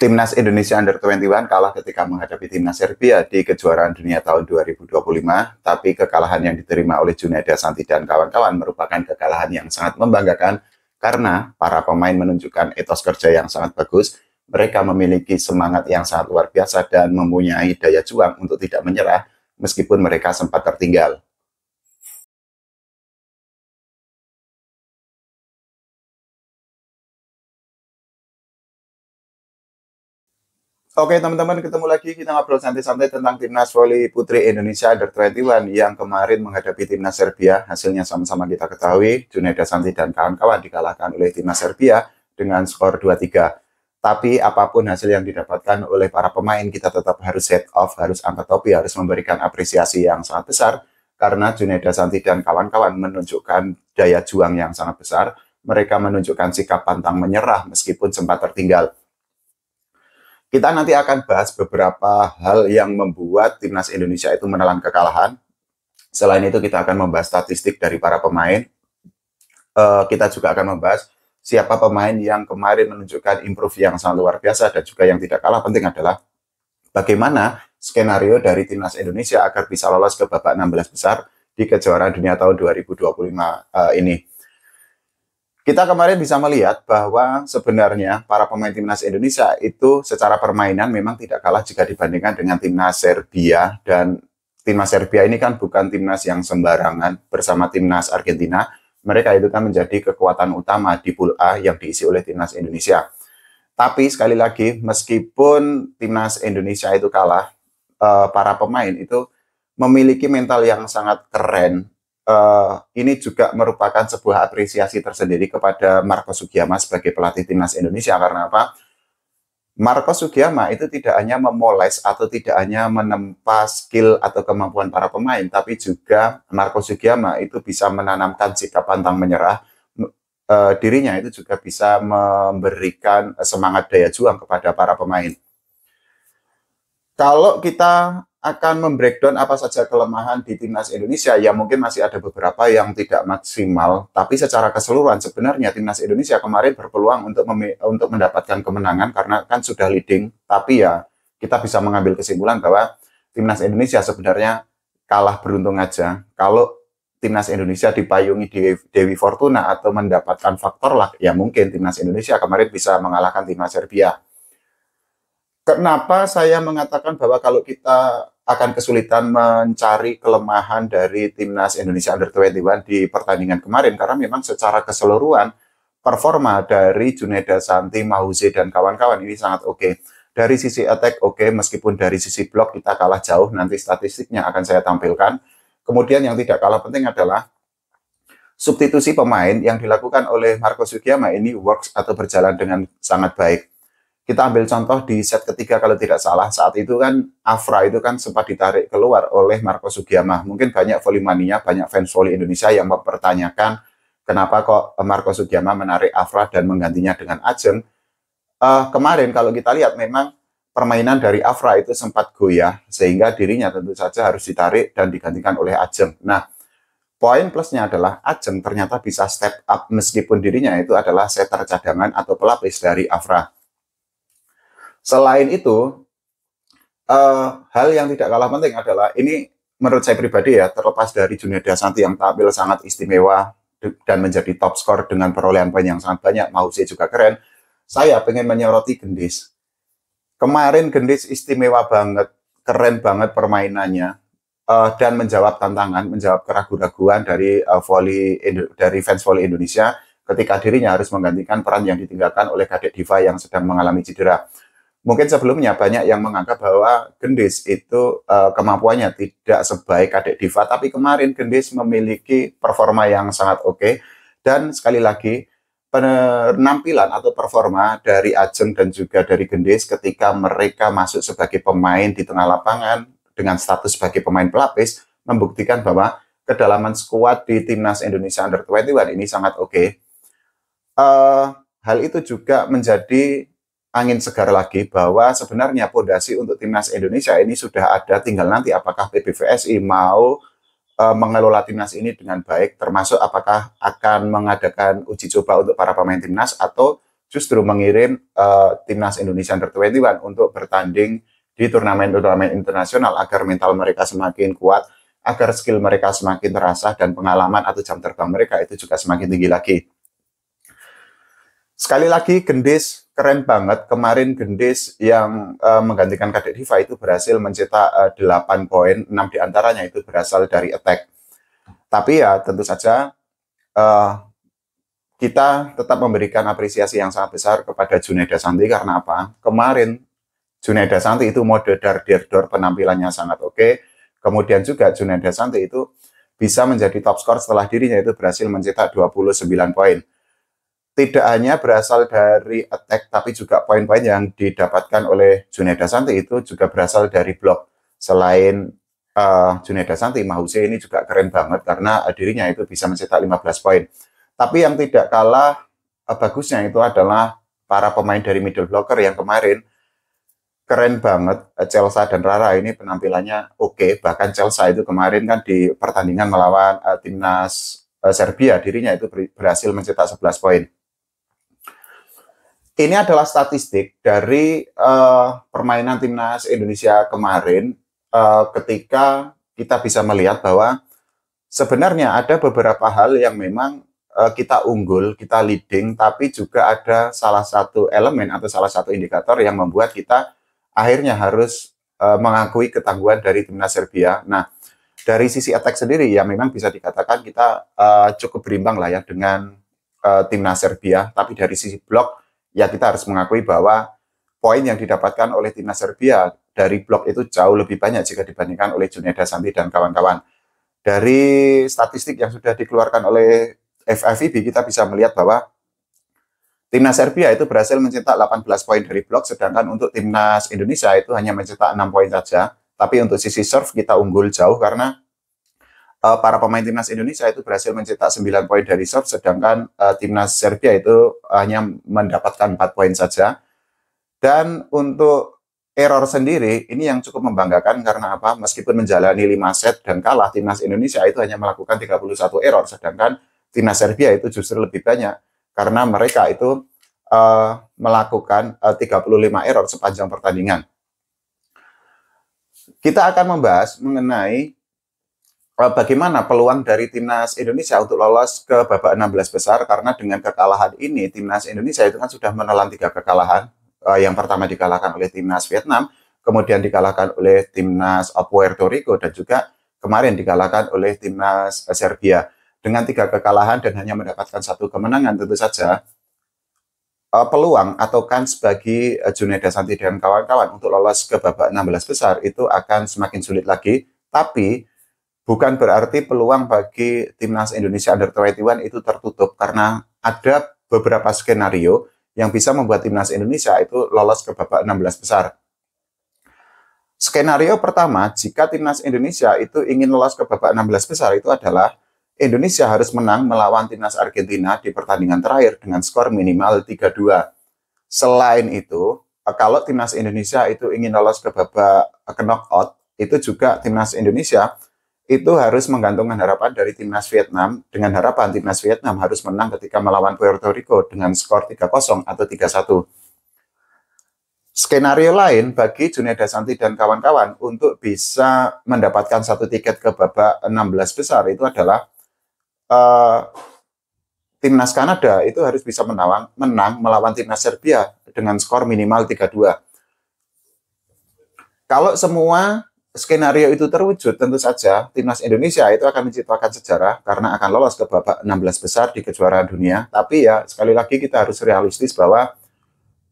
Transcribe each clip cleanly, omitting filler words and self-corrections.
Timnas Indonesia Under 21 kalah ketika menghadapi Timnas Serbia di kejuaraan dunia tahun 2025, tapi kekalahan yang diterima oleh Djuneda Santi dan kawan-kawan merupakan kekalahan yang sangat membanggakan karena para pemain menunjukkan etos kerja yang sangat bagus, mereka memiliki semangat yang sangat luar biasa dan mempunyai daya juang untuk tidak menyerah meskipun mereka sempat tertinggal. Oke teman-teman, ketemu lagi kita ngobrol santai-santai tentang Timnas Voli Putri Indonesia Under 21 yang kemarin menghadapi Timnas Serbia. Hasilnya sama-sama kita ketahui, Djuneda Santi dan kawan-kawan dikalahkan oleh Timnas Serbia dengan skor 2-3. Tapi apapun hasil yang didapatkan oleh para pemain, kita tetap harus head off, harus angkat topi, harus memberikan apresiasi yang sangat besar karena Djuneda Santi dan kawan-kawan menunjukkan daya juang yang sangat besar. Mereka menunjukkan sikap pantang menyerah meskipun sempat tertinggal. Kita nanti akan bahas beberapa hal yang membuat Timnas Indonesia itu menelan kekalahan. Selain itu kita akan membahas statistik dari para pemain. Kita juga akan membahas siapa pemain yang kemarin menunjukkan improve yang sangat luar biasa, dan juga yang tidak kalah penting adalah bagaimana skenario dari Timnas Indonesia agar bisa lolos ke babak 16 besar di kejuaraan dunia tahun 2025 ini. Kita kemarin bisa melihat bahwa sebenarnya para pemain Timnas Indonesia itu secara permainan memang tidak kalah jika dibandingkan dengan Timnas Serbia. Dan Timnas Serbia ini kan bukan Timnas yang sembarangan. Bersama Timnas Argentina, mereka itu kan menjadi kekuatan utama di Pool A yang diisi oleh Timnas Indonesia. Tapi sekali lagi, meskipun Timnas Indonesia itu kalah, para pemain itu memiliki mental yang sangat keren. Ini juga merupakan sebuah apresiasi tersendiri kepada Marco Sugiyama sebagai pelatih Timnas Indonesia. Karena apa? Marco Sugiyama itu tidak hanya memoles atau tidak hanya menempa skill atau kemampuan para pemain, tapi juga Marco Sugiyama itu bisa menanamkan sikap pantang menyerah. Dirinya itu juga bisa memberikan semangat daya juang kepada para pemain. Kalau kita akan membreakdown apa saja kelemahan di Timnas Indonesia, ya mungkin masih ada beberapa yang tidak maksimal, tapi secara keseluruhan sebenarnya Timnas Indonesia kemarin berpeluang untuk mendapatkan kemenangan karena kan sudah leading, tapi ya kita bisa mengambil kesimpulan bahwa Timnas Indonesia sebenarnya kalah beruntung aja. Kalau Timnas Indonesia dipayungi Dewi Fortuna atau mendapatkan faktor luck, ya mungkin Timnas Indonesia kemarin bisa mengalahkan Timnas Serbia. Kenapa saya mengatakan bahwa kalau kita akan kesulitan mencari kelemahan dari Timnas Indonesia Under 21 di pertandingan kemarin, karena memang secara keseluruhan performa dari Djuneda Santi, Mahuze, dan kawan-kawan ini sangat oke. Dari sisi attack oke, meskipun dari sisi blok kita kalah jauh, nanti statistiknya akan saya tampilkan. Kemudian yang tidak kalah penting adalah substitusi pemain yang dilakukan oleh Marco Sugiyama ini works atau berjalan dengan sangat baik. Kita ambil contoh di set ketiga kalau tidak salah, saat itu kan Afra itu kan sempat ditarik keluar oleh Marco Sugiyama. Mungkin banyak volley-mania, banyak fans volley Indonesia yang mempertanyakan kenapa kok Marco Sugiyama menarik Afra dan menggantinya dengan Ajeng. Kemarin kalau kita lihat memang permainan dari Afra itu sempat goyah, sehingga dirinya tentu saja harus ditarik dan digantikan oleh Ajeng. Nah, poin plusnya adalah Ajeng ternyata bisa step up meskipun dirinya itu adalah setter cadangan atau pelapis dari Afra. Selain itu, hal yang tidak kalah penting adalah, ini menurut saya pribadi ya, terlepas dari Djuneda Santi yang tampil sangat istimewa dan menjadi top skor dengan perolehan poin yang sangat banyak, Mahuze juga keren, saya pengen menyoroti Gendis. Kemarin Gendis istimewa banget, keren banget permainannya, dan menjawab tantangan, menjawab keraguan-raguan dari fans volley Indonesia ketika dirinya harus menggantikan peran yang ditinggalkan oleh Kadek Diva yang sedang mengalami cedera. Mungkin sebelumnya banyak yang menganggap bahwa Gendis itu kemampuannya tidak sebaik Kadek Diva, tapi kemarin Gendis memiliki performa yang sangat oke. Dan sekali lagi, penampilan atau performa dari Ajeng dan juga dari Gendis ketika mereka masuk sebagai pemain di tengah lapangan dengan status sebagai pemain pelapis, membuktikan bahwa kedalaman skuad di Timnas Indonesia Under 21 ini sangat oke. Hal itu juga menjadi angin segar lagi bahwa sebenarnya pondasi untuk Timnas Indonesia ini sudah ada, tinggal nanti apakah PBVSI mau mengelola Timnas ini dengan baik, termasuk apakah akan mengadakan uji coba untuk para pemain Timnas atau justru mengirim timnas Indonesia Under-21 untuk bertanding di turnamen-turnamen internasional agar mental mereka semakin kuat, agar skill mereka semakin terasa, dan pengalaman atau jam terbang mereka itu juga semakin tinggi lagi. Sekali lagi, Gendis keren banget. Kemarin Gendis yang menggantikan Kadek Diva itu berhasil mencetak 8 poin, 6 diantaranya itu berasal dari attack. Tapi ya tentu saja kita tetap memberikan apresiasi yang sangat besar kepada Djunaida Santi. Karena apa? Kemarin Djunaida Santi itu mode dar-der-dor, penampilannya sangat oke. Kemudian juga Djunaida Santi itu bisa menjadi top skor setelah dirinya itu berhasil mencetak 29 poin. Tidak hanya berasal dari attack, tapi juga poin-poin yang didapatkan oleh Djunaida Santi itu juga berasal dari blok. Selain Djunaida Santi, Mahuse ini juga keren banget karena dirinya itu bisa mencetak 15 poin. Tapi yang tidak kalah bagusnya itu adalah para pemain dari middle blocker yang kemarin keren banget. Chelsea dan Rara ini penampilannya oke. Bahkan Chelsea itu kemarin kan di pertandingan melawan timnas Serbia, dirinya itu berhasil mencetak 11 poin. Ini adalah statistik dari permainan timnas Indonesia kemarin ketika kita bisa melihat bahwa sebenarnya ada beberapa hal yang memang kita unggul, kita leading, tapi juga ada salah satu elemen atau salah satu indikator yang membuat kita akhirnya harus mengakui ketangguhan dari timnas Serbia. Nah, dari sisi attack sendiri ya memang bisa dikatakan kita cukup berimbang lah ya dengan timnas Serbia, tapi dari sisi blok ya kita harus mengakui bahwa poin yang didapatkan oleh timnas Serbia dari blok itu jauh lebih banyak jika dibandingkan oleh Djunaida Santi dan kawan-kawan. Dari statistik yang sudah dikeluarkan oleh FIVB kita bisa melihat bahwa timnas Serbia itu berhasil mencetak 18 poin dari blok, sedangkan untuk timnas Indonesia itu hanya mencetak 6 poin saja. Tapi untuk sisi serve kita unggul jauh karena para pemain timnas Indonesia itu berhasil mencetak 9 poin dari serve, sedangkan timnas Serbia itu hanya mendapatkan 4 poin saja. Dan untuk error sendiri, ini yang cukup membanggakan karena apa? Meskipun menjalani 5 set dan kalah, timnas Indonesia itu hanya melakukan 31 error, sedangkan timnas Serbia itu justru lebih banyak karena mereka itu melakukan 35 error sepanjang pertandingan. Kita akan membahas mengenai bagaimana peluang dari timnas Indonesia untuk lolos ke babak 16 besar, karena dengan kekalahan ini timnas Indonesia itu kan sudah menelan 3 kekalahan. Yang pertama dikalahkan oleh timnas Vietnam, kemudian dikalahkan oleh timnas Puerto Rico, dan juga kemarin dikalahkan oleh timnas Serbia. Dengan 3 kekalahan dan hanya mendapatkan 1 kemenangan, tentu saja peluang atau kans bagi Djunaida Santi dan kawan-kawan untuk lolos ke babak 16 besar itu akan semakin sulit lagi. Tapi bukan berarti peluang bagi timnas Indonesia Under-21 itu tertutup, karena ada beberapa skenario yang bisa membuat timnas Indonesia itu lolos ke babak 16 besar. Skenario pertama, jika timnas Indonesia itu ingin lolos ke babak 16 besar itu adalah Indonesia harus menang melawan timnas Argentina di pertandingan terakhir dengan skor minimal 3-2. Selain itu, kalau timnas Indonesia itu ingin lolos ke babak knockout, itu juga timnas Indonesia itu harus menggantungkan harapan dari timnas Vietnam, dengan harapan timnas Vietnam harus menang ketika melawan Puerto Rico dengan skor 3-0 atau 3-1. Skenario lain bagi Djunaida Santi dan kawan-kawan untuk bisa mendapatkan 1 tiket ke babak 16 besar itu adalah timnas Kanada itu harus bisa menang melawan timnas Serbia dengan skor minimal 3-2. Kalau semua skenario itu terwujud, tentu saja timnas Indonesia itu akan menciptakan sejarah karena akan lolos ke babak 16 besar di kejuaraan dunia. Tapi ya, sekali lagi kita harus realistis bahwa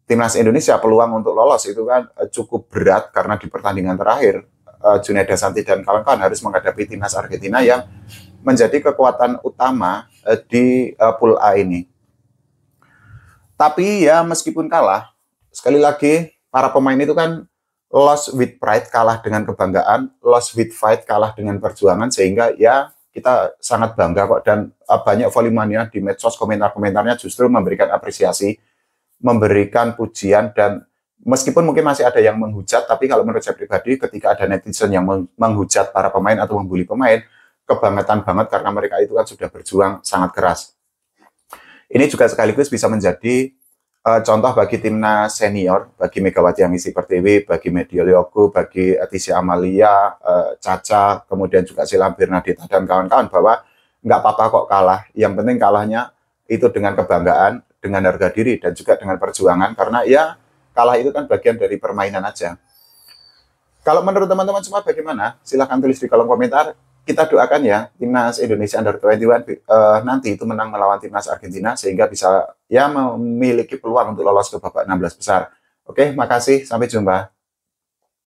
timnas Indonesia peluang untuk lolos itu kan cukup berat karena di pertandingan terakhir Djunaida Santi dan kawan-kawan harus menghadapi timnas Argentina yang menjadi kekuatan utama di pool A ini. Tapi ya meskipun kalah, sekali lagi para pemain itu kan lost with pride, kalah dengan kebanggaan, lost with fight, kalah dengan perjuangan, sehingga ya kita sangat bangga kok. Dan banyak volumenya di medsos, komentar-komentarnya justru memberikan apresiasi, memberikan pujian, dan meskipun mungkin masih ada yang menghujat, tapi kalau menurut saya pribadi ketika ada netizen yang menghujat para pemain atau membuli pemain, kebangetan banget karena mereka itu kan sudah berjuang sangat keras. Ini juga sekaligus bisa menjadi contoh bagi timnas senior, bagi Megawati Amisti Pertiwi, bagi Medioliogo, bagi Tisha Amalia, Caca, kemudian juga Sheila Bernadita dan kawan-kawan bahwa nggak apa-apa kok kalah. Yang penting kalahnya itu dengan kebanggaan, dengan harga diri, dan juga dengan perjuangan, karena ya kalah itu kan bagian dari permainan aja. Kalau menurut teman-teman semua bagaimana? Silahkan tulis di kolom komentar. Kita doakan ya timnas Indonesia Under 21 nanti itu menang melawan timnas Argentina sehingga bisa ya memiliki peluang untuk lolos ke babak 16 besar. Oke, makasih. Sampai jumpa.